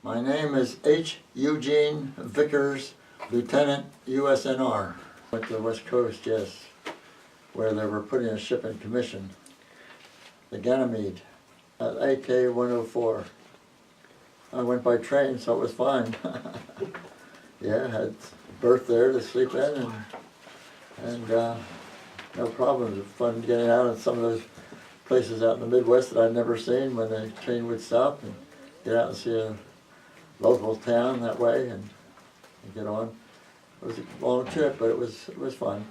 My name is H. Eugene Vickers, Lieutenant, USNR. Went to the West Coast, yes, where they were putting a ship in commission, the Ganymede, at AK-104. I went by train, so it was fine. Yeah, had berth there to sleep in, and no problems. It was fun getting out in some of those places out in the Midwest that I'd never seen when the train would stop, and get out and see a local town that way and get on. It was a long trip, but it was fun.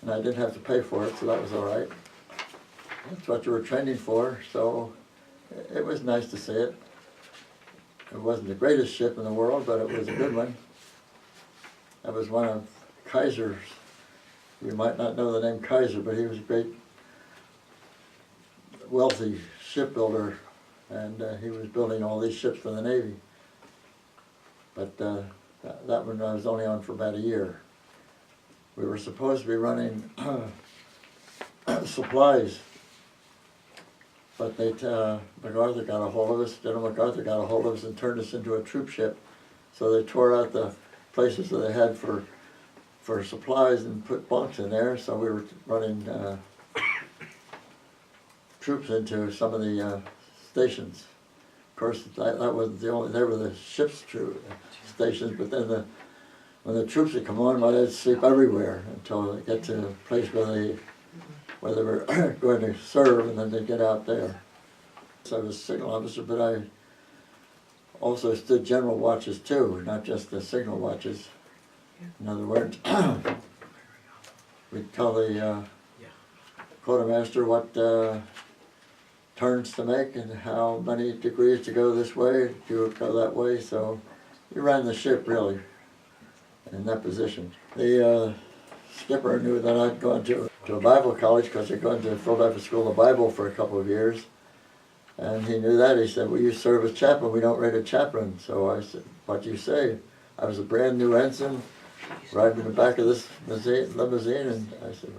And I didn't have to pay for it, so that was all right. That's what you were training for, so it was nice to see it. It wasn't the greatest ship in the world, but it was a good one. That was one of Kaiser's. You might not know the name Kaiser, but he was a great, wealthy shipbuilder, and he was building all these ships for the Navy. But that one I was only on for about a year. We were supposed to be running supplies, but MacArthur got a hold of us, General MacArthur got a hold of us and turned us into a troop ship. So they tore out the places that they had for supplies and put bunks in there, so we were running troops into some of the stations. Of course, that wasn't the only, they were the ship's stations, but then when the troops would come on, they'd sleep everywhere until they get to a place where they were going to serve, and then they'd get out there. So I was a signal officer, but I also stood general watches too, not just the signal watches. In other words, we'd tell the quartermaster what turns to make and how many degrees to go this way, to go that way. So you ran the ship really in that position. The skipper knew that I'd gone to a Bible college because I'd gone to the Philadelphia School of Bible for a couple of years. And he knew that. He said, well, you serve as chaplain. We don't rate a chaplain. So I said, what do you say? I was a brand new ensign riding in the back of this limousine, and I said,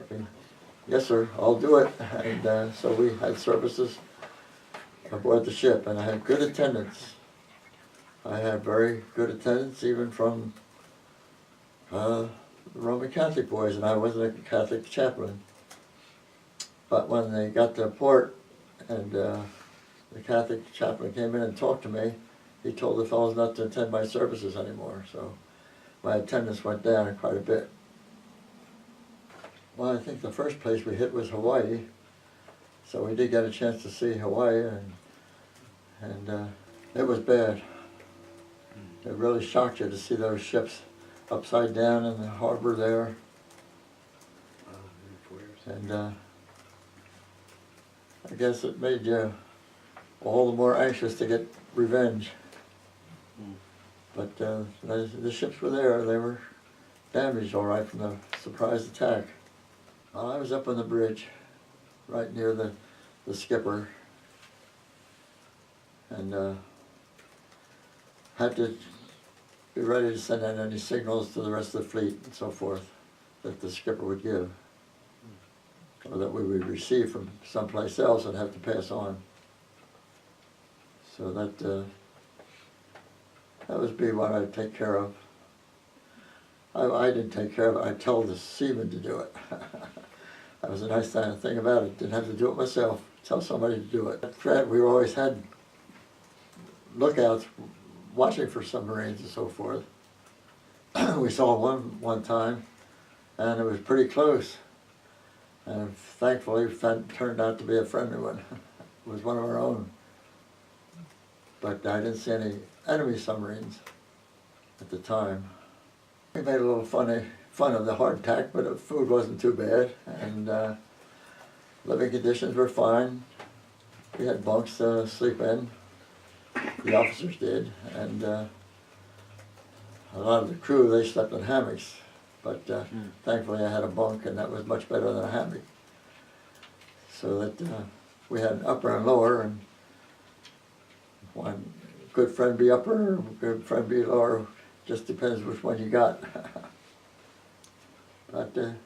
yes, sir, I'll do it. And so we had services aboard the ship, and I had good attendance. I had very good attendance, even from the Roman Catholic boys, and I wasn't a Catholic chaplain. But when they got to port, and the Catholic chaplain came in and talked to me, he told the fellows not to attend my services anymore, so my attendance went down quite a bit. Well, I think the first place we hit was Hawaii, so we did get a chance to see Hawaii, and it was bad. It really shocked you to see those ships upside down in the harbor there, and I guess it made you all the more anxious to get revenge. But the ships were there. They were damaged all right from the surprise attack. I was up on the bridge, right near the skipper, and had to be ready to send out any signals to the rest of the fleet and so forth that the skipper would give, or that we would receive from someplace else and have to pass on. So that would be what I'd take care of. I didn't take care of it. I'd tell the seamen to do it. That was a nice thing about it. Didn't have to do it myself. Tell somebody to do it. At Fred, we always had lookouts watching for submarines and so forth. We saw one time, and it was pretty close. And thankfully, it turned out to be a friendly one. It was one of our own. But I didn't see any enemy submarines at the time. We made a little fun of the hardtack, but the food wasn't too bad, and living conditions were fine. We had bunks to sleep in, the officers did, and a lot of the crew, they slept in hammocks, but thankfully I had a bunk, and that was much better than a hammock. So that we had an upper and lower, and one good friend be upper, good friend be lower, just depends which one you got. But it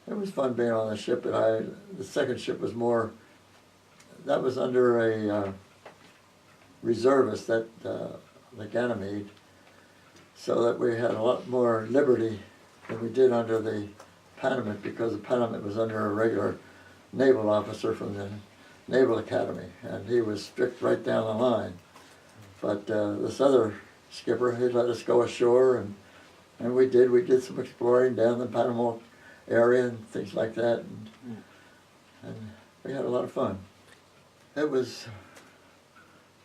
was fun being on the ship, and the second ship was more, that was under a reservists at the Ganymede, so that we had a lot more liberty than we did under the Panamint, because the Panamint was under a regular naval officer from the Naval Academy, and he was strict right down the line. But this other skipper, he let us go ashore, and we did some exploring down the Panama area and things like that, and we had a lot of fun. It was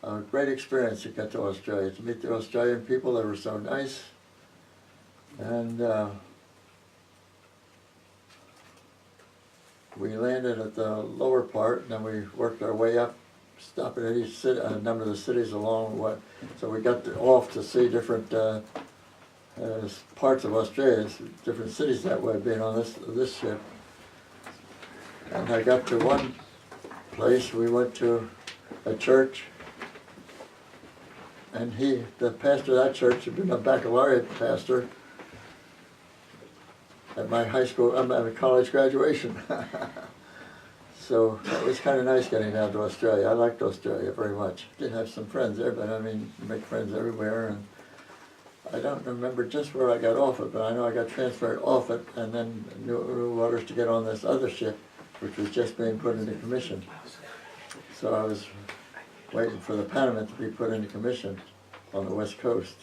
a great experience to get to Australia, to meet the Australian people. They were so nice, and we landed at the lower part, and then we worked our way up, stopping at each city, a number of the cities along the way. So we got off to see different parts of Australia, different cities that way, being on this ship. And I got to one place. We went to a church, and the pastor of that church, had been a baccalaureate pastor at my high school, at my college graduation. So it was kind of nice getting down to Australia. I liked Australia very much. Did have some friends there, but I mean, you make friends everywhere. And I don't remember just where I got off it, but I know I got transferred off it, and then new orders to get on this other ship, which was just being put into commission. So I was waiting for the Panamint to be put into commission on the west coast.